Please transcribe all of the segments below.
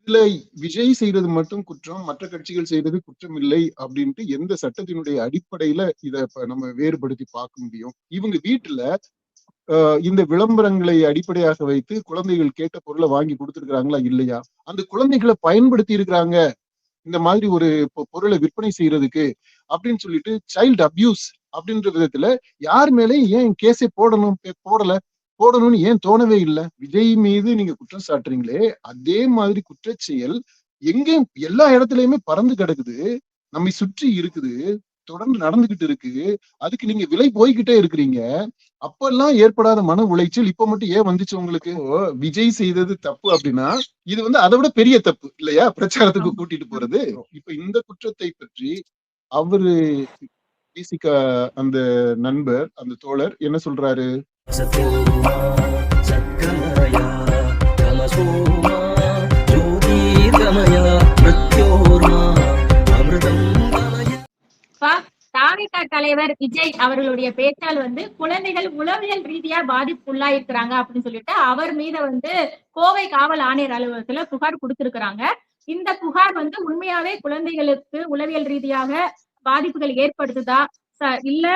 இதுல விஜய் செய்யறது மட்டும் குற்றம், மற்ற கட்சிகள் செய்யறது குற்றம் இல்லை அப்படின்ட்டு எந்த சட்டத்தினுடைய அடிப்படையில இத நம்ம வேறுபடுத்தி பார்க்க முடியும்? இவங்க வீட்டுல இந்த விளம்பரங்களை அடிப்படையாக வைத்து குழந்தைகள் கேட்ட பொருளை வாங்கி கொடுத்துருக்காங்களா இல்லையா? அந்த குழந்தைகளை பயன்படுத்தி இருக்கிறாங்க இந்த மாதிரி ஒரு பொருளை விற்பனை செய்யறதுக்கு அப்படின்னு சொல்லிட்டு சைல்டு அபியூஸ் அப்படின்ற விதத்துல யார் மேலேயும் ஏன் கேஸை போடணும்னு ஏன் தோணவே இல்லை? விஜய் மீது நீங்க குற்றம் சாட்டுறீங்களே, அதே மாதிரி குற்றச்செயல் எங்கேயும் எல்லா இடத்துலயுமே பறந்து கிடக்குது, நம்மை சுற்றி இருக்குது, தொடர்ந்து நடந்துகிட்டு இருக்கு. அதுக்கு நீங்க விலை போய்கிட்டே இருக்கிறீங்க. அப்பெல்லாம் ஏற்படாத மன உளைச்சல் இப்ப மட்டும் ஏன் வந்துச்சு உங்களுக்கு? விஜய் செய்தது தப்பு அப்படின்னா இது அதை விட பெரிய தப்பு இல்லையா? பிரச்சாரத்துக்கு கூட்டிட்டு போறது. இப்ப இந்த குற்றத்தை பற்றி அவரு பேசிக்க அந்த நண்பர், அந்த தோழர் என்ன சொல்றாரு? தாவேகா தலைவர் விஜய் அவர்களுடைய பேச்சால் குழந்தைகள் உளவியல் ரீதியா பாதிப்புள்ளாயிருக்கிறாங்க அப்படின்னு சொல்லிட்டு அவர் மீத கோவை காவல் ஆணையர் அலுவலகத்துல புகார் கொடுத்திருக்கிறாங்க. இந்த புகார் உண்மையாவே குழந்தைகளுக்கு உளவியல் ரீதியாக பாதிப்புகள் ஏற்படுத்துதா இல்ல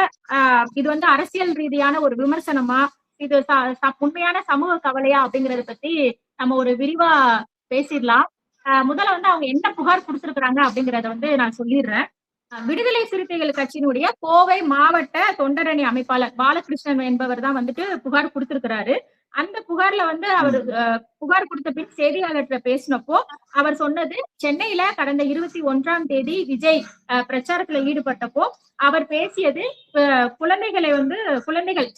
இது அரசியல் ரீதியான ஒரு விமர்சனமா, இது உண்மையான சமூக கவலையா அப்படிங்கறத பத்தி நம்ம ஒரு விரிவா பேசிடலாம். முதல்ல அவங்க என்ன புகார் கொடுத்திருக்கிறாங்க அப்படிங்கறத நான் சொல்லிடுறேன். விடுதலை சிறுத்தைகள் கட்சியினுடைய கோவை மாவட்ட தொண்டரணி அமைப்பாளர் பாலகிருஷ்ணன் என்பவர் தான் புகார் கொடுத்திருக்கிறாரு. அந்த புகார்ல அவர் புகார் கொடுத்த பின் செய்தியாளர்கிட்ட பேசினப்போ அவர் சொன்னது, சென்னையில கடந்த 21ஆம் தேதி விஜய் பிரச்சாரத்துல ஈடுபட்டப்போ அவர் பேசியது, குழந்தைகளை குழந்தைகள்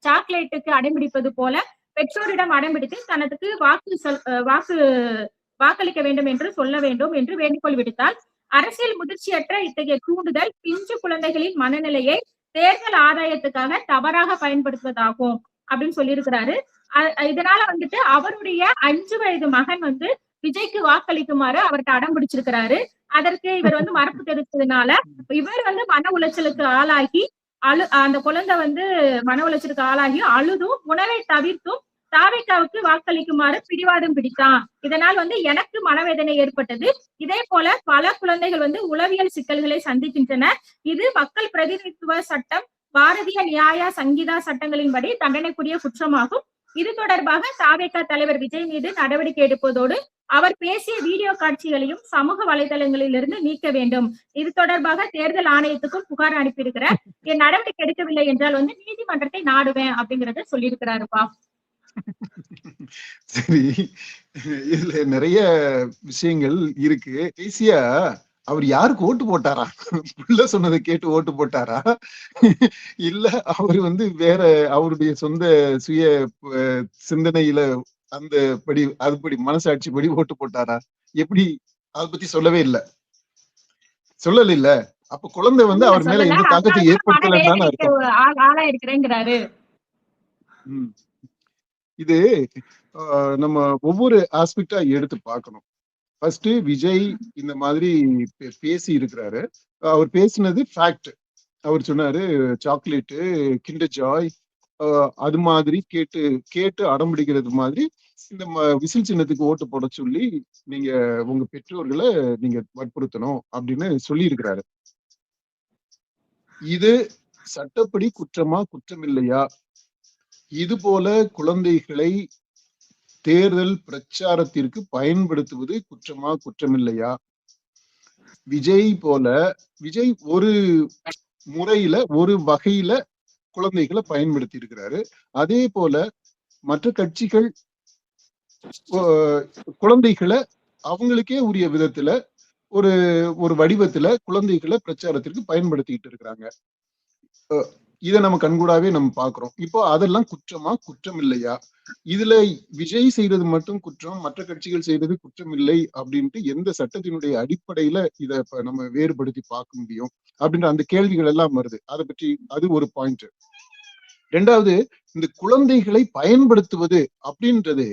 சாக்லேட்டுக்கு அடம்பிடிப்பது போல பெற்றோரிடம் அடம்பிடித்து தனக்கு வாக்களிக்க வேண்டும் என்று சொல்ல வேண்டும் என்று வேண்டுகோள் விடுத்தார். அரசியல் முதிர்ச்சியற்ற இத்தகைய தூண்டுதல் பிஞ்சு குழந்தைகளின் மனநிலையை தேர்தல் ஆதாயத்துக்காக தவறாக பயன்படுத்துவதாகும் அப்படின்னு சொல்லியிருக்கிறாரு. இதனால அவருடைய 5 வயது மகன் விஜய்க்கு வாக்களிக்குமாறு அவர்கிட்ட அடம் பிடிச்சிருக்கிறாரு. அதற்கு இவர் மறுப்பு தெரிவித்ததுனால இவர் மன உளைச்சலுக்கு ஆளாகி அந்த குழந்தை மன உளைச்சலுக்கு ஆளாகி அழுதும் உணவை தவிர்த்தும் தாவேகாவுக்கு வாக்களிக்குமாறு பிடிவாதம் பிடித்தான். இதனால் எனக்கு மனவேதனை ஏற்பட்டது. இதே போல பல குழந்தைகள் உளவியல் சிக்கல்களை சந்திக்கின்றன. இது மக்கள் பிரதிநிதித்துவ சட்டம், பாரதிய நியாய சங்கீதா சட்டங்களின்படி தண்டனைக்குரிய குற்றமாகும். இது தொடர்பாக தாவேகா தலைவர் விஜய் மீது நடவடிக்கை எடுப்பதோடு அவர் பேசிய வீடியோ காட்சிகளையும் சமூக வலைதளங்களிலிருந்து நீக்க வேண்டும். இது தொடர்பாக தேர்தல் ஆணையத்துக்கும் புகார் அனுப்பியிருக்கிறேன். என் நடவடிக்கை எடுக்கவில்லை என்றால் நீதிமன்றத்தை நாடுவேன் அப்படிங்கறத சொல்லியிருக்கிறாருப்பா. சரி, இதுல நிறைய விஷயங்கள் இருக்கு. ஈஸியா அவர் யாருக்கு ஓட்டு போட்டாரா? புள்ள சொன்னதை கேட்டு ஓட்டு போட்டாரா? இல்ல அவர் வேற அவருடைய சொந்த சுய சிந்தனையில அந்த அதுபடி மனசாட்சி படி ஓட்டு போட்டாரா? எப்படி? அதை பத்தி சொல்லவே இல்லை, சொல்லல இல்ல. அப்ப குழந்தை அவர் மேல எந்த தாக்கத்தை ஏற்படுத்தலன்னு இருக்கிறேங்கிறாரு. இது நம்ம ஒவ்வொரு ஆஸ்பெக்டா எடுத்து பார்க்கணும். ஃபர்ஸ்ட் விஜய் இந்த மாதிரி பேசி இருக்கிறாரு. அவர் பேசினது ஃபேக்ட். அவர் சொன்னாரு சாக்லேட்டு, கிண்டர் ஜாய் அது மாதிரி கேட்டு அடம்பிடிக்கிறது மாதிரி இந்த விசில் சின்னத்துக்கு ஓட்டு போட சொல்லி நீங்க உங்க பெற்றோர்களை நீங்க வற்புறுத்தணும் அப்படின்னு சொல்லி இருக்கிறாரு. இது சட்டப்படி குற்றமா குற்றம் இல்லையா? இது போல குழந்தைகளை தேர்தல் பிரச்சாரத்திற்கு பயன்படுத்துவது குற்றமா குற்றம் இல்லையா? விஜய் ஒரு முறையில ஒரு வகையில குழந்தைகளை பயன்படுத்தி இருக்கிறாரு. அதே போல மற்ற கட்சிகள் குழந்தைகளை அவங்களுக்கே உரிய விதத்துல ஒரு வடிவத்துல குழந்தைகளை பிரச்சாரத்திற்கு பயன்படுத்திக்கிட்டு இருக்கிறாங்க. இதை நம்ம கண்கூடாவே நம்ம பாக்குறோம். இப்போ அதெல்லாம் குற்றமா குற்றம் இல்லையா? இதுல விஜய் செய்யறது மட்டும் குற்றம், மற்ற கட்சிகள் செய்யறது குற்றம் இல்லை அப்படின்ட்டு எந்த சட்டத்தினுடைய அடிப்படையில இத நம்ம வேறுபடுத்தி பார்க்க முடியும் அப்படின்ற அந்த கேள்விகள் எல்லாம் வருது. அதை பற்றி அது ஒரு பாயிண்ட். ரெண்டாவது, இந்த குழந்தைகளை பயன்படுத்துவது அப்படின்றது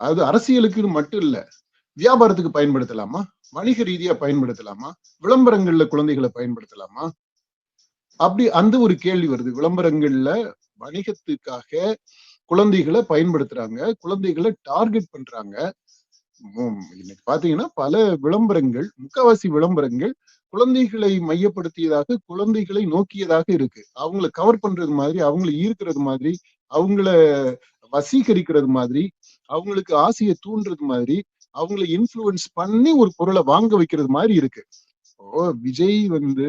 அது அரசியலுக்கு மட்டும் இல்ல, வியாபாரத்துக்கு பயன்படுத்தலாமா? வணிக ரீதியா பயன்படுத்தலாமா? விளம்பரங்கள்ல குழந்தைகளை பயன்படுத்தலாமா? அப்படி அந்த ஒரு கேள்வி வருது. விளம்பரங்கள்ல வணிகத்துக்காக குழந்தைகளை பயன்படுத்துறாங்க, குழந்தைகளை டார்கெட் பண்றாங்க. இன்னைக்கு பாத்தீங்கன்னா பல விளம்பரங்கள், முக்காவாசி விளம்பரங்கள் குழந்தைகளை மையப்படுத்தியதாக, குழந்தைகளை நோக்கியதாக இருக்கு. அவங்கள கவர் பண்றது மாதிரி, அவங்கள ஈர்க்கிறது மாதிரி, அவங்கள வசீகரிக்கிறது மாதிரி, அவங்களுக்கு ஆசையை தூண்டுறது மாதிரி, அவங்கள இன்ஃப்ளூயன்ஸ் பண்ணி ஒரு பொருளை வாங்க வைக்கிறது மாதிரி இருக்கு. இப்போ விஜய் வந்து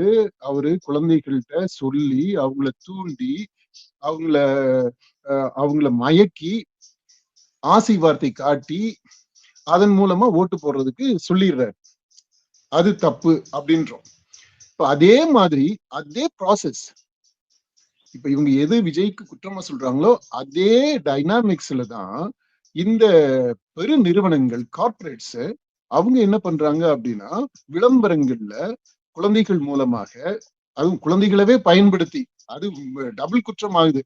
அவரு குழந்தைகள்கிட்ட சொல்லி, அவங்கள தூண்டி, அவங்கள அவங்கள மயக்கி, ஆசை வார்த்தை காட்டி, அதன் மூலமா ஓட்டு போடுறதுக்கு சொல்லிடுறாரு. அது தப்பு அப்படின்றோம். இப்ப அதே மாதிரி அதே ப்ராசஸ் இப்ப இவங்க எது விஜய்க்கு குற்றமா சொல்றாங்களோ அதே டைனாமிக்ஸ்ல தான் இந்த பெரு நிறுவனங்கள், கார்ப்பரேட்ஸ் அவங்க என்ன பண்றாங்க அப்படின்னா, விளம்பரங்கள்ல குழந்தைகள் மூலமாக, அதுவும் குழந்தைகளவே பயன்படுத்தி, அது டபுள் குற்றம் ஆகுது.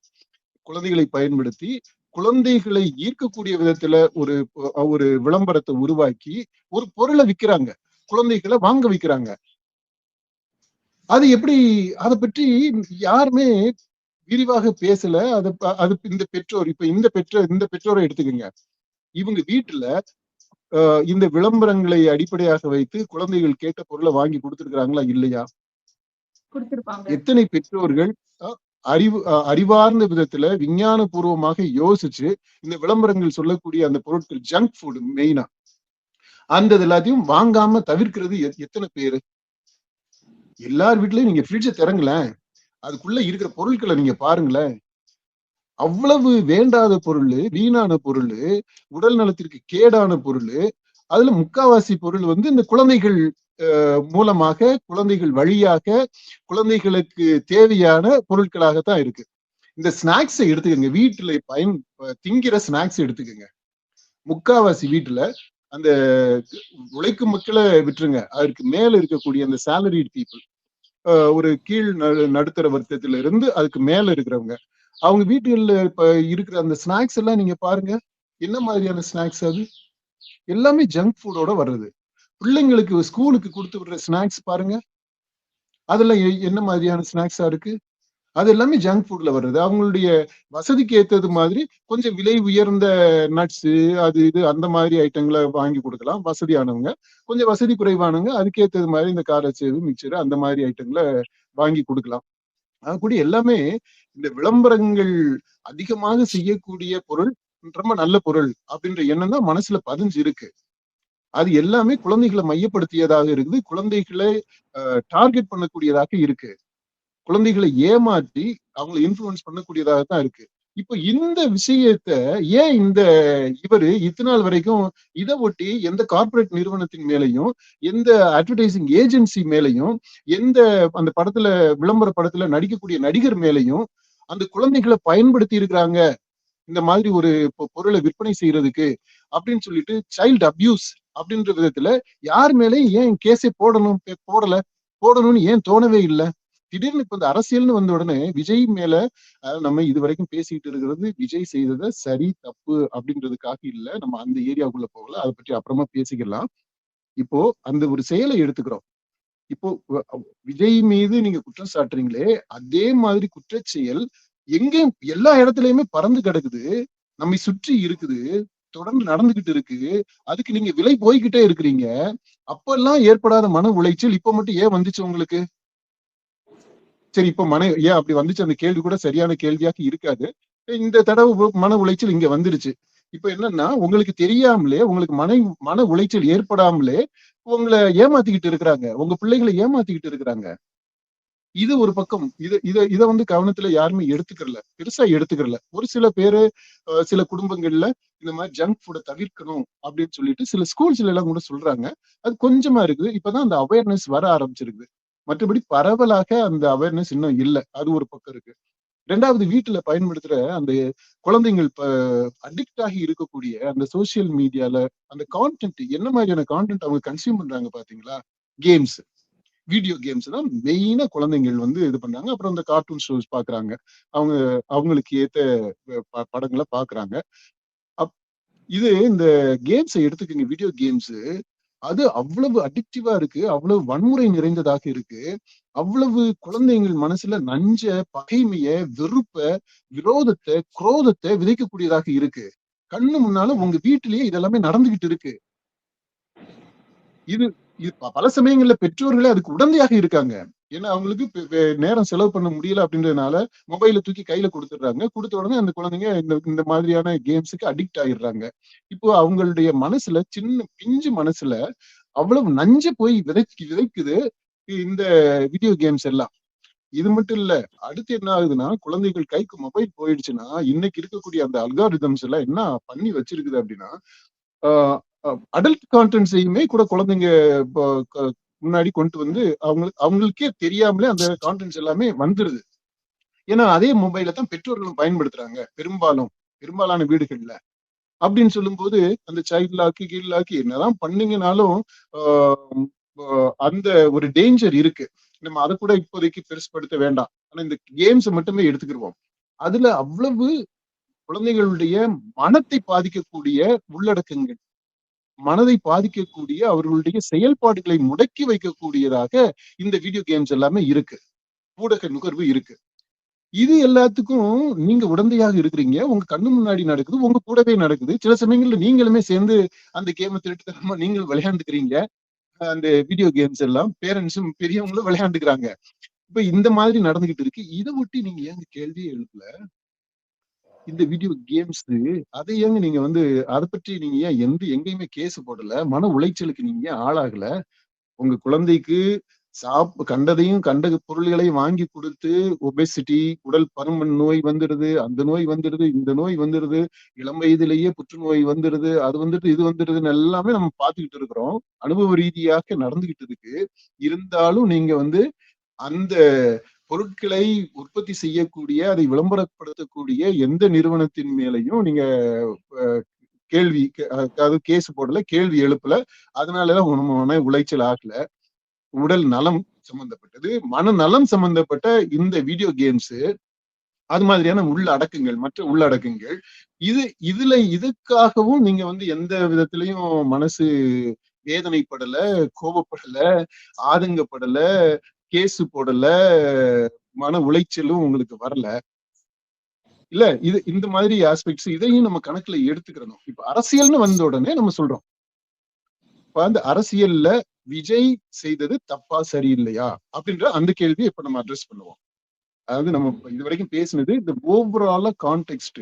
குழந்தைகளை பயன்படுத்தி குழந்தைகளை ஈர்க்கக்கூடிய விதத்துல ஒரு ஒரு விளம்பரத்தை உருவாக்கி ஒரு பொருளை விற்கிறாங்க, குழந்தைகளை வாங்க வைக்கிறாங்க. அது எப்படி, அதை பற்றி யாருமே விரிவாக பேசல. அது இந்த பெற்றோர், இப்ப இந்த பெற்றோரை எடுத்துக்கங்க. இவங்க வீட்டுல இந்த விளம்பரங்களை அடிப்படையாக வைத்து குழந்தைகள் கேட்ட பொருளை வாங்கி கொடுத்திருக்கிறாங்களா இல்லையா? எத்தனை பெற்றோர்கள் அறிவார்ந்த விதத்துல விஞ்ஞான பூர்வமாக யோசிச்சு இந்த விளம்பரங்கள் சொல்லக்கூடிய அந்த பொருட்கள், ஜங்க் ஃபுட் மெயினா, அந்த எல்லாத்தையும் வாங்காம தவிர்க்கிறது எத்தனை பேரு? எல்லார் வீட்லயும் நீங்க ஃப்ரிட்ஜை திறங்களேன், அதுக்குள்ள இருக்கிற பொருட்களை நீங்க பாருங்களேன். அவ்வளவு வேண்டாத பொருள், வீணான பொருள், உடல் நலத்திற்கு கேடான பொருள். அதுல முக்காவாசி பொருள் வந்து இந்த குழந்தைகள் மூலமாக, குழந்தைகள் வழியாக, குழந்தைகளுக்கு தேவையான பொருட்களாகத்தான் இருக்கு. இந்த ஸ்நாக்ஸை எடுத்துக்கங்க, வீட்டுல திங்கிற ஸ்நாக்ஸ் எடுத்துக்கங்க. முக்காவாசி வீட்டுல அந்த உழைக்கும் மக்களை விட்டுருங்க, அதற்கு மேல இருக்கக்கூடிய அந்த சேலரிட் பீப்புள், ஒரு கீழ் நடுத்தர வர்க்கத்துல இருந்து அதுக்கு மேல இருக்கிறவங்க, அவங்க வீட்டுகள்ல இப்ப இருக்கிற அந்த ஸ்நாக்ஸ் எல்லாம் நீங்க பாருங்க, என்ன மாதிரியான ஸ்நாக்ஸ்? அது எல்லாமே ஜங்க் ஃபுட்டோட வர்றது. பிள்ளைங்களுக்கு ஸ்கூலுக்கு கொடுத்து விடுற ஸ்நாக்ஸ் பாருங்க, அதெல்லாம் என்ன மாதிரியான ஸ்நாக்ஸா இருக்கு? அது எல்லாமே ஜங்க் ஃபுட்ல வர்றது. அவங்களுடைய வசதிக்கு ஏற்றது மாதிரி கொஞ்சம் விலை உயர்ந்த நட்ஸ், அது இது அந்த மாதிரி ஐட்டங்களை வாங்கி கொடுக்கலாம் வசதியானவங்க. கொஞ்சம் வசதி குறைவானவங்க அதுக்கு ஏற்றது மாதிரி இந்த காரச்சேவு, மிக்சர் அந்த மாதிரி ஐட்டங்களை வாங்கி கொடுக்கலாம். கூட எல்லாமே இந்த விளம்பரங்கள் அதிகமாக செய்யக்கூடிய பொருள் ரொம்ப நல்ல பொருள் அப்படின்ற எண்ணம் தான் மனசுல பதிஞ்சு இருக்கு. அது எல்லாமே குழந்தைகளை மையப்படுத்தியதாக இருக்குது, குழந்தைகளை டார்கெட் பண்ணக்கூடியதாக இருக்கு, குழந்தைகளை ஏமாற்றி அவங்களை இன்ஃப்ளூயன்ஸ் பண்ணக்கூடியதாக தான் இருக்கு. இப்ப இந்த விஷயத்த ஏன் இவரு இத்தநாள் வரைக்கும் இதை ஒட்டி எந்த கார்பரேட் நிறுவனத்தின் மேலையும், எந்த அட்வர்டைசிங் ஏஜென்சி மேலையும், எந்த அந்த படத்துல விளம்பர படத்துல நடிக்கக்கூடிய நடிகர் மேலையும் அந்த குழந்தைகளை பயன்படுத்தி இருக்கிறாங்க இந்த மாதிரி ஒரு பொருளை விற்பனை செய்யறதுக்கு அப்படின்னு சொல்லிட்டு, சைல்டு அபியூஸ் அப்படின்ற விதத்துல யார் மேலேயும் ஏன் கேஸே போடணும்னு ஏன் தோணவே இல்லை? திடீர்னு இப்ப இந்த அரசியல்னு வந்த உடனே விஜய் மேல நம்ம இது வரைக்கும் பேசிட்டு இருக்கிறது விஜய் செய்ததை சரி தப்பு அப்படின்றதுக்காக இல்ல, நம்ம அந்த ஏரியாவுக்குள்ள போகல, அதை பற்றி அப்புறமா பேசிக்கலாம். இப்போ அந்த ஒரு செயலை எடுத்துக்கிறோம். இப்போ விஜய் மீது நீங்க குற்றம் சாட்டுறீங்களே, அதே மாதிரி குற்றச்செயல் எங்கேயும் எல்லா இடத்துலயுமே பறந்து கிடக்குது, நம்மை சுற்றி இருக்குது, தொடர்ந்து நடந்துகிட்டு இருக்கு. அதுக்கு நீங்க விலை போய்கிட்டே இருக்கிறீங்க. அப்பெல்லாம் ஏற்படாத மன உளைச்சல் இப்ப மட்டும் ஏன் வந்துச்சு உங்களுக்கு? சரி, இப்ப ஏன் அப்படி வந்துச்சு? அந்த கேள்வி கூட சரியான கேள்வியாக இருக்காது. இந்த தடவை மன உளைச்சல் இங்க வந்துருச்சு. இப்ப என்னன்னா, உங்களுக்கு தெரியாமலே, உங்களுக்கு மன உளைச்சல் ஏற்படாமலே உங்களை ஏமாத்திக்கிட்டு இருக்கிறாங்க, உங்க பிள்ளைகளை ஏமாத்திக்கிட்டு இருக்கிறாங்க. இது ஒரு பக்கம். இத வந்து கவனத்துல யாருமே பெருசா எடுத்துக்கிறல. ஒரு சில பேரு, சில குடும்பங்கள்ல இந்த மாதிரி ஜங்க் ஃபுட்டை தவிர்க்கணும் அப்படின்னு சொல்லிட்டு சில ஸ்கூல்ஸ்ல எல்லாம் கூட சொல்றாங்க. அது கொஞ்சமா இருக்குது, இப்பதான் அந்த அவேர்னஸ் வர ஆரம்பிச்சிருக்கு. மற்றபடி பரவலாக அந்த அவேர்னஸ் இன்னும் இல்லை. அது ஒரு பக்கம் இருக்கு. ரெண்டாவது, வீட்டுல பயன்படுத்துற அந்த குழந்தைகள் அடிக்ட் ஆகி இருக்கக்கூடிய அந்த சோசியல் மீடியால அந்த கான்டென்ட், என்ன மாதிரியான கான்டென்ட் அவங்க கன்சியூம் பண்றாங்க பாத்தீங்களா? கேம்ஸ், வீடியோ கேம்ஸ் தான் மெயினா குழந்தைகள் வந்து இது பண்றாங்க. அப்புறம் இந்த கார்ட்டூன் ஷோஸ் பாக்குறாங்க, அவங்களுக்கு ஏத்த படங்களை பாக்குறாங்க. இது இந்த கேம்ஸை எடுத்துக்கங்க, வீடியோ கேம்ஸ், அது அவ்வளவு அடிக்டிவா இருக்கு, அவ்வளவு வன்முறை நிறைந்ததாக இருக்கு, அவ்வளவு குழந்தைகள் மனசுல நஞ்ச, பகைமைய, வெறுப்ப, விரோதத்தை, குரோதத்தை விதைக்கக்கூடியதாக இருக்கு. கண்ணு முன்னால உங்க வீட்டிலேயே இதெல்லாமே நடந்துகிட்டு இருக்கு. இது இது பல சமயங்கள்ல பெற்றோர்களே அதுக்கு உடந்தையாக இருக்காங்க. ஏன்னா அவங்களுக்கு நேரம் செலவு பண்ண முடியல அப்படின்றதுனால மொபைல தூக்கி கையில கொடுத்துடுறாங்க. கொடுத்த உடனே அந்த குழந்தைங்க இந்த இந்த மாதிரியான கேம்ஸுக்கு அடிக்ட் ஆயிடுறாங்க. இப்போ அவங்களுடைய மனசுல சின்ன பிஞ்சு மனசுல அவ்வளவு நஞ்சு போய் விதைக்குது இந்த வீடியோ கேம்ஸ் எல்லாம். இது மட்டும் இல்ல, அடுத்து என்ன ஆகுதுன்னா குழந்தைகள் கைக்கு மொபைல் போயிடுச்சுன்னா இன்னைக்கு இருக்கக்கூடிய அந்த அல்காரிதம்ஸ் எல்லாம் என்ன பண்ணி வச்சிருக்குது அப்படின்னா அடல்ட் கான்டென்ட்ஸையுமே கூட குழந்தைங்க முன்னாடி கொண்டு வந்து அவங்களுக்கே தெரியாமலே அந்த கான்டென்ட்ஸ் எல்லாமே வந்துருது. ஏன்னா அதே மொபைலை தான் பெற்றோர்களும் பயன்படுத்துறாங்க பெரும்பாலான வீடுகள்ல. அப்படின்னு சொல்லும்போது அந்த சைல்ட் லாக்கு கீழ் லாக்கு என்னதான் பண்ணீங்கனாலும் அந்த ஒரு டேஞ்சர் இருக்கு. நம்ம அதை கூட இப்போதைக்கு பெருசுப்படுத்த வேண்டாம். ஆனா இந்த கேம்ஸ் மட்டுமே எடுத்துக்கிடுவோம். அதுல அவ்வளவு குழந்தைகளுடைய மனத்தை பாதிக்கக்கூடிய உள்ளடக்கங்கள், மனதை பாதிக்கக்கூடிய அவர்களுடைய செயல்பாடுகளை முடக்கி வைக்கக்கூடியதாக இந்த வீடியோ கேம்ஸ் எல்லாமே இருக்கு. ஊடக நுகர்வு இருக்கு. இது எல்லாத்துக்கும் நீங்க உடந்தையாக இருக்கிறீங்க. உங்க கண்ணு முன்னாடி நடக்குது, உங்க கூடவே நடக்குது. சில சமயங்கள்ல நீங்களுமே சேர்ந்து அந்த கேமை திருட்டுத்தனமா நீங்களும் விளையாண்டுக்கிறீங்க. அந்த வீடியோ கேம்ஸ் எல்லாம் பேரண்ட்ஸும் பெரியவங்களும் விளையாண்டுக்கிறாங்க. இப்ப இந்த மாதிரி நடந்துகிட்டு இருக்கு. இதை ஒட்டி நீங்க ஏங்க கேள்வியே எழுப்பல? இந்த வீடியோ கேம்ஸ் அதை ஏங்க நீங்க அதை பற்றி நீங்க ஏன் எங்கேயுமே கேஸ் போடல? மன உளைச்சலுக்கு நீங்க ஏன் ஆளாகல? உங்க குழந்தைக்கு கண்டதையும் கண்ட பொருள்களையும் வாங்கி கொடுத்து ஒபெசிட்டி, உடல் பருமன் நோய் வந்துடுது, அந்த நோய் வந்துடுது, இந்த நோய் வந்துடுது, இளம் வயதிலேயே புற்றுநோய் வந்துடுது, அது வந்துட்டு இது வந்துடுதுன்னு எல்லாமே நம்ம பார்த்துக்கிட்டு இருக்கிறோம். அனுபவ ரீதியாக நடந்துகிட்டு இருக்கு. இருந்தாலும் நீங்க அந்த பொருட்களை உற்பத்தி செய்யக்கூடிய, அதை விளம்பரப்படுத்தக்கூடிய எந்த நிறுவனத்தின் மேலையும் நீங்க கேள்வி அதாவது கேஸ் போடல, கேள்வி எழுப்பல. அதனாலதான் மன உளைச்சல் ஆகல. உடல் நலம் சம்பந்தப்பட்டது, மனநலம் சம்பந்தப்பட்ட இந்த வீடியோ கேம்ஸ், அது மாதிரியான மற்ற உள்ளடக்கங்கள், இதுக்காகவும் நீங்க எந்த விதத்திலையும் மனசு வேதனைப்படல, கோபப்படல, ஆதங்கப்படல, கேஸ் போடல, மன உளைச்சலும் உங்களுக்கு வரல. இல்ல இந்த மாதிரி ஆஸ்பெக்ட்ஸ் இதையும் நம்ம கணக்குல எடுத்துக்கிறோம். இப்ப அரசியல்னு வந்த உடனே நம்ம சொல்றோம், இப்ப அந்த அரசியல்ல விஜய் செய்தது தப்பா சரியில்லையா அப்படின்ற அந்த கேள்வியை இப்ப நம்ம அட்ரஸ் பண்ணுவோம். அதாவது நம்ம இது வரைக்கும் பேசினது இந்த ஓவராலா கான்டெக்ஸ்ட்,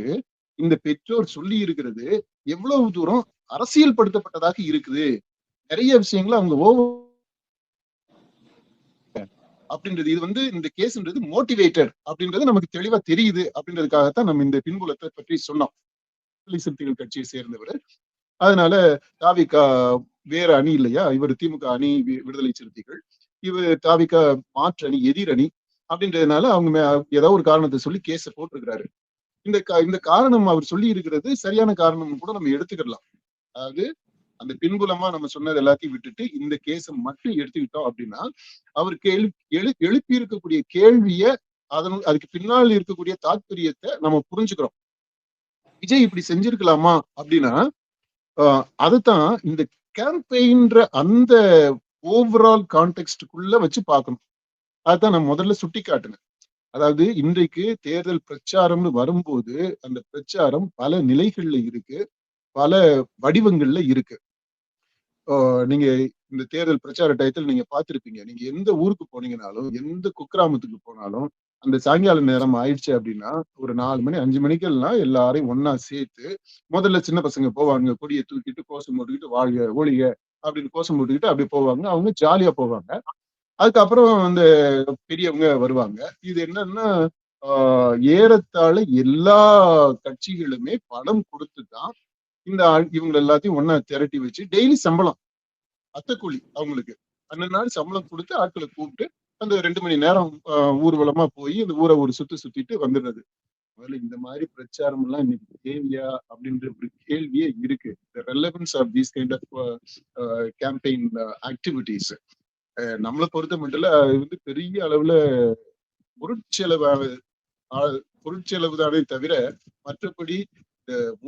இந்த பெற்றோர் சொல்லி இருக்கிறது எவ்வளவு தூரம் அரசியல் படுத்தப்பட்டதாக இருக்குது, நிறைய விஷயங்களை அவங்க அப்படின்றது. இது இந்த கேஸ்ன்றது மோட்டிவேட்டர் அப்படின்றது நமக்கு தெளிவா தெரியுது. அப்படின்றதுக்காகத்தான் நம்ம இந்த பின்புலத்தை பற்றி சொன்னோம். சிறுத்தைகள் கட்சியை சேர்ந்தவர். அதனால தாவிகா வேற அணி இல்லையா, இவர் திமுக அணி, விடுதலை சிறுத்தைகள், இவர் தாவிகா மாற்று அணி, எதிர் அணி அப்படின்றதுனால அவங்க ஏதாவது ஒரு காரணத்தை சொல்லி கேஸ போட்டிருக்கிறாரு. இந்த காரணம் அவர் சொல்லி இருக்கிறது சரியான காரணம் கூட நம்ம எடுத்துக்கலாம். அதாவது அந்த பின்புலமா நம்ம சொன்னது எல்லாத்தையும் விட்டுட்டு இந்த கேஸை மட்டும் எடுத்துக்கிட்டோம் அப்படின்னா, அவர் எழுப்பி இருக்கக்கூடிய கேள்விய அதுக்கு பின்னால் இருக்கக்கூடிய தாத்பரியத்தை நம்ம புரிஞ்சுக்கிறோம். விஜய் இப்படி செஞ்சிருக்கலாமா அப்படின்னா அதுதான் இந்த கேம்பெயின்ற அந்த ஓவரால் கான்டெக்ஸ்டுக்குள்ள வச்சு பார்க்கணும். அதுதான் நான் முதல்ல சுட்டி காட்டினேன். அதாவது இன்றைக்கு தேர்தல் பிரச்சாரம்னு வரும்போது அந்த பிரச்சாரம் பல நிலைகள்ல இருக்கு, பல வடிவங்கள்ல இருக்கு. நீங்க இந்த தேர்தல் பிரச்சார டயத்தில் நீங்க பார்த்திருப்பீங்க. நீங்க எந்த ஊருக்கு போனீங்கனாலும், எந்த குக்கிராமத்துக்கு போனாலும், அந்த சாயங்கால நேரம் ஆயிடுச்சு அப்படின்னா ஒரு 4 மணி 5 மணிக்கெல்லாம் எல்லாரையும் ஒன்னா சேர்த்து முதல்ல சின்ன பசங்க போவாங்க, கொடியை தூக்கிட்டு கோஷம் போட்டுக்கிட்டு வாழ்க ஒழிக அப்படின்னு கோஷம் போட்டுக்கிட்டு அப்படி போவாங்க. அவங்க ஜாலியா போவாங்க. அதுக்கப்புறம் அந்த பெரியவங்க வருவாங்க. இது என்னன்னா ஏறத்தாழ எல்லா கட்சிகளுமே பணம் கொடுத்துதான் இவங்க எல்லாத்தையும் ஒன்னா திரட்டி வச்சு டெய்லி சம்பளம், அத்தக்கூலி அவங்களுக்கு. அன்ன நாள் சம்பளம் கொடுத்து ஆட்களை கூப்பிட்டு அந்த 2 மணி நேரம் ஊர்வலமா போய் அந்த ஊரை ஒரு சுத்திட்டு வந்துடுறது. முதல்ல இந்த மாதிரி பிரச்சாரம் எல்லாம் இன்னைக்கு தேவையா அப்படின்ற ஒரு கேள்வியே இருக்கு. Relevance of these kind of campaign activities நம்மளை பொறுத்த மட்டும் பெரிய அளவுல பொருட்செலவு தானே தவிர மற்றபடி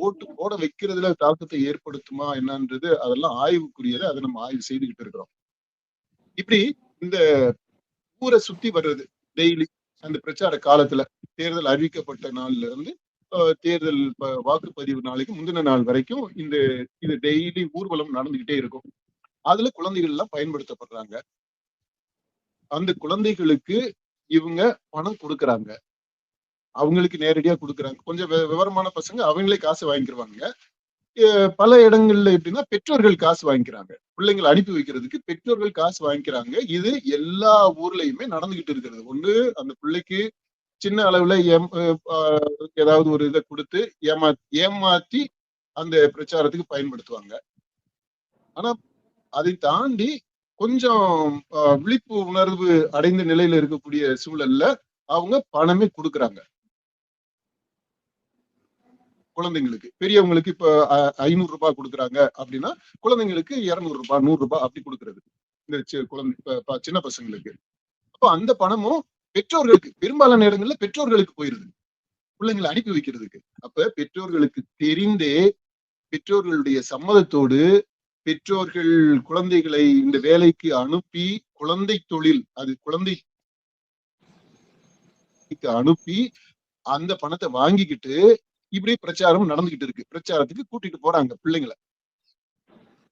ஓட்டு போட வைக்கிறதுல தாக்கத்தை ஏற்படுத்துமா என்னன்றது அதெல்லாம் ஆய்வுக்குரியது. அதை நம்ம ஆய்வு செய்துகிட்டு இருக்கிறோம். இப்படி இந்த ஊரை சுத்தி வர்றது டெய்லி அந்த பிரச்சார காலத்துல தேர்தல் அறிவிக்கப்பட்ட நாள்ல இருந்து தேர்தல் வாக்குப்பதிவு நாளைக்கு முந்தின நாள் வரைக்கும் இது டெய்லி ஊர்வலம் நடந்துகிட்டே இருக்கும். அதுல குழந்தைகள் எல்லாம் பயன்படுத்தப்படுறாங்க. அந்த குழந்தைகளுக்கு இவங்க பணம் கொடுக்கறாங்க. அவங்களுக்கு நேரடியா கொடுக்கறாங்க. கொஞ்சம் விவரமான பசங்க அவங்களே காசு வாங்கிக்கிருவாங்க. பல இடங்கள்ல எப்படின்னா பெற்றோர்கள் காசு வாங்கிக்கிறாங்க. பிள்ளைங்களை அனுப்பி வைக்கிறதுக்கு பெற்றோர்கள் காசு வாங்கிக்கிறாங்க. இது எல்லா ஊர்லயுமே நடந்துகிட்டு இருக்கிறது. ஒண்ணு அந்த பிள்ளைக்கு சின்ன அளவுல ஏதாவது ஒரு இதை கொடுத்து ஏமாத்தி அந்த பிரச்சாரத்துக்கு பயன்படுத்துவாங்க. ஆனா அதை தாண்டி கொஞ்சம் விழிப்பு உணர்வு அடைந்த நிலையில இருக்கக்கூடிய சூழல்ல அவங்க பணமே கொடுக்கறாங்க குழந்தைங்களுக்கு. பெரியவங்களுக்கு இப்ப 500 ரூபாய் கொடுக்குறாங்க அப்படின்னா குழந்தைங்களுக்கு 200 ரூபாய் 100 ரூபாய் அப்படி கொடுக்கறது இந்த குழந்தை சின்ன பசங்களுக்கு. அப்போ அந்த பணமும் பெற்றோர்களுக்கு பெரும்பாலான நேரங்கள்ல பெற்றோர்களுக்கு போயிருது பிள்ளைங்களை அனுப்பி வைக்கிறதுக்கு. அப்ப பெற்றோர்களுக்கு தெரிந்தே பெற்றோர்களுடைய சம்மதத்தோடு பெற்றோர்கள் குழந்தைகளை இந்த வேலைக்கு அனுப்பி குழந்தை தொழில் அது குழந்தைக்கு அனுப்பி அந்த பணத்தை வாங்கிக்கிட்டு இப்படி பிரச்சாரம் நடந்துகிட்டு இருக்கு. பிரச்சாரத்துக்கு கூட்டிட்டு போறாங்க பிள்ளைங்களை.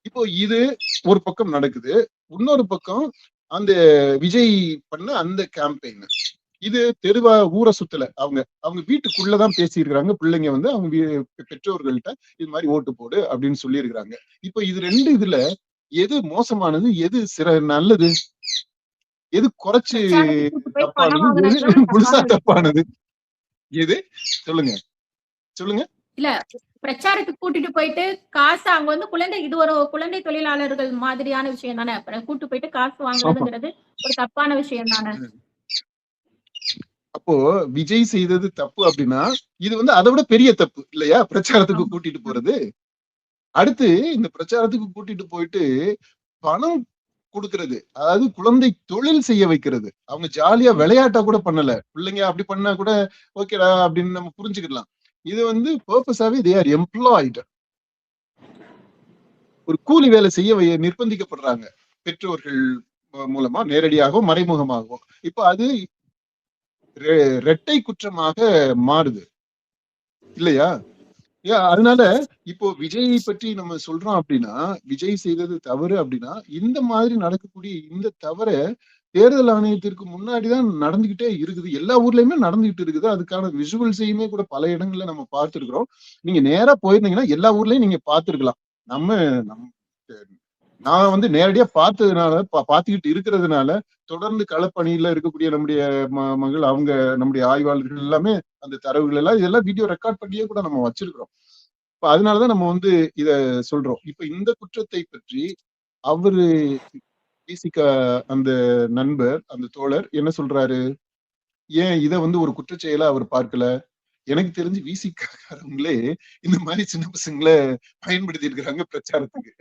இப்போ இது ஒரு பக்கம் நடக்குது. இன்னொரு பக்கம் அந்த விஜய் பண்ண அந்த கேம்பெயின் இது தெருவா ஊரை சுத்தல. அவங்க வீட்டுக்குள்ளதான் பேசியிருக்கிறாங்க. பிள்ளைங்க வந்து அவங்க பெற்றோர்கள்ட்ட இது மாதிரி ஓட்டு போடு அப்படின்னு சொல்லி இருக்கிறாங்க. இப்போ இது ரெண்டு இதுல எது மோசமானது, எது நல்லது, எது குறைச்சு தப்பானது, எது முழுசா தப்பானது? எது சொல்லுங்க சொல்லுங்க. இல்ல பிரச்சாரத்துக்கு கூட்டிட்டு போயிட்டு காசு அவங்க வந்து இது ஒரு குழந்தை தொழிலாளர்கள் மாதிரியான விஷயம் தானே. கூட்டு போயிட்டு காசு வாங்குறதுங்கிறது ஒரு தப்பான விஷயம் தானே. அப்போ விஜய் செய்தது தப்பு அப்படின்னா இது வந்து அதை விட பெரிய தப்பு இல்லையா? பிரச்சாரத்துக்கு கூட்டிட்டு போறது. அடுத்து இந்த பிரச்சாரத்துக்கு கூட்டிட்டு போயிட்டு பணம் கொடுக்கறது, அதாவது குழந்தை தொழில் செய்ய வைக்கிறது. அவங்க ஜாலியா விளையாட்டா கூட பண்ணல. பிள்ளைங்க அப்படி பண்ணா கூட ஓகேடா அப்படின்னு நம்ம புரிஞ்சுக்கலாம். இது வந்து பர்பஸாவே தே ஆர் எம்ப்ளாய்டு. ஒரு கூலி வேலை செய்ய நிர்பந்திக்கப்படுறாங்க பெற்றோர்கள் மூலமா, நேரடியாகவும் மறைமுகமாகவும். இப்ப அது இரட்டை குற்றமாக மாறுது இல்லையா? அதனால இப்போ விஜயை பற்றி நம்ம சொல்றோம் அப்படின்னா விஜய் செய்தது தவறு அப்படின்னா இந்த மாதிரி நடக்கக்கூடிய இந்த தவற தேர்தல் ஆணையத்திற்கு முன்னாடிதான் நடந்துகிட்டே இருக்குது. எல்லா ஊர்லயுமே நடந்துகிட்டு இருக்குது. அதுக்கான விசுவல்ஸையுமே கூட பல இடங்கள்ல நம்ம பார்த்திருக்கிறோம். நீங்க நேரா போயிருந்தீங்கன்னா எல்லா ஊர்லயும் நீங்க பார்த்திருக்கலாம். நான் வந்து நேரடியா பார்த்ததுனால பார்த்துக்கிட்டு இருக்கிறதுனால தொடர்ந்து களப்பணியில இருக்கக்கூடிய நம்முடைய மகள் அவங்க நம்முடைய ஆய்வாளர்கள் எல்லாமே அந்த தரவுகள் எல்லாம் இதெல்லாம் வீடியோ ரெக்கார்ட் பண்ணியே கூட நம்ம வச்சிருக்கிறோம். இப்ப அதனாலதான் நம்ம வந்து இத சொல்றோம். இப்ப இந்த குற்றத்தை பற்றி அவரு விசிக அந்த நண்பர் அந்த தோழர் என்ன சொல்றாரு? ஏன் இத வந்து ஒரு குற்றச்செயலா அவர் பார்க்கல? எனக்கு தெரிஞ்சு விசிகாரங்களே இந்த மாதிரி சின்ன பசங்களை பயன்படுத்தி இருக்கிறாங்க பிரச்சாரத்துக்கு.